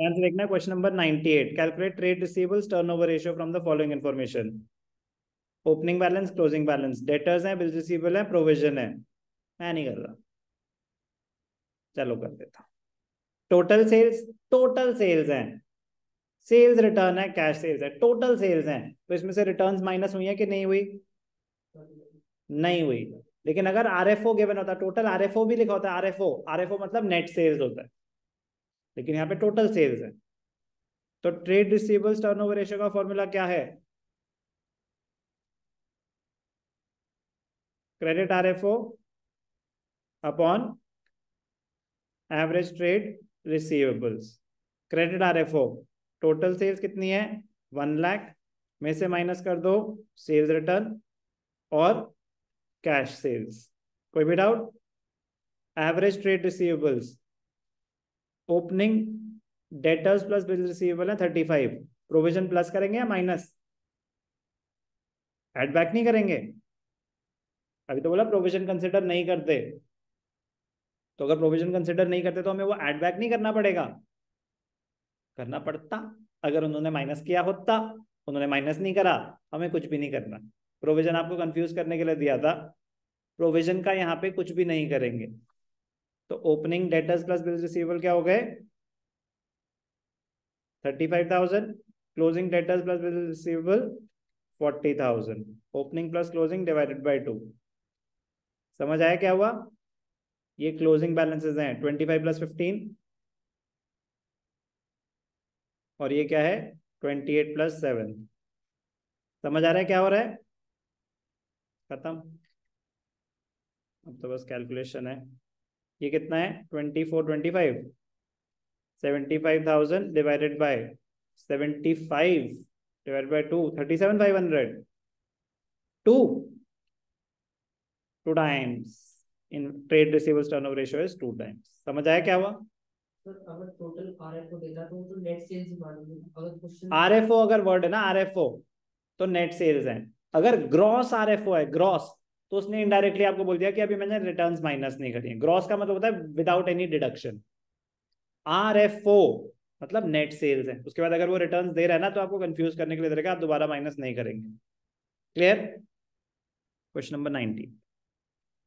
Answer देखना है question number 98। Calculate trade receivables turnover ratio from the following information. Opening balance, closing balance, debtors है, bill receivable है, provision है। मैं नहीं कर रहा, चलो कर देता। टोटल सेल्स, टोटल सेल्स हैं। सेल्स रिटर्न है, कैश सेल्स है, टोटल सेल्स हैं। तो इसमें से रिटर्न्स माइनस हुई है कि नहीं हुई? नहीं हुई। लेकिन अगर आरएफओ गिवन होता, टोटल आरएफओ भी लिखा होता है, आरएफओ, आरएफओ मतलब नेट सेल्स होता है, लेकिन यहाँ पे टोटल सेल्स है। तो ट्रेड रिसीवेबल्स टर्नओवर रेशियो का फॉर्मूला क्या है? Credit RFO upon average trade receivables. Credit RFO, total sales कितनी है? 1 लाख, में से माइनस कर दो सेल्स रिटर्न और कैश सेल्स। कोई भी doubt? Average trade receivables, opening debtors plus bill receivable है 35, प्रोविजन प्लस करेंगे या माइनस? एड बैक नहीं करेंगे, अभी तो बोला प्रोविजन कंसिडर नहीं करते। तो अगर प्रोविजन कंसिडर नहीं करते तो हमें वो एड बैक नहीं करना पड़ेगा? करना पड़ता, अगर उन्होंने माइनस किया होता। उन्होंने माइनस नहीं करा, हमें कुछ भी नहीं करना। प्रोविजन आपको कंफ्यूज करने के लिए दिया था, प्रोविजन का यहाँ पे कुछ भी नहीं करेंगे। तो opening debtors plus bill receivable क्या हो गए? 35,000। Closing debtors plus bill receivable 40,000। Opening plus closing divided by 2। समझ आया क्या हुआ? ये क्लोजिंग बैलेंसेस हैं 25 प्लस 15, और ये क्या है 28 प्लस 7। समझ आ रहा है क्या हो रहा है? खत्म। अब तो बस कैलकुलेशन है। ये कितना है? 24, 25, 75,000 divided by 75 divided by 2, 37,500। 2 times in trade receivables turnover ratio is 2 times. समझ आया क्या हुआ? सर अगर टोटल आरएफओ देता तो नेट सेल्स ही मालूम है। अगर क्वेश्चन आरएफओ अगर वर्ड है ना आरएफओ, तो नेट सेल्स है। अगर ग्रॉस आरएफओ है, ग्रॉस, तो उसने इनडायरेक्टली आपको बोल दिया कि अभी मैंने रिटर्न्स माइनस नहीं करी। ग्रॉस का मतलब होता है विदाउट एनी डिडक्शन। आरएफओ मतलब नेट सेल्स है। उसके बाद अगर वो रिटर्न्स दे रहा है ना, तो आपको कंफ्यूज करने के लिए दे रहेगा, आप दोबारा माइनस नहीं करेंगे। क्लियर? Question number 90।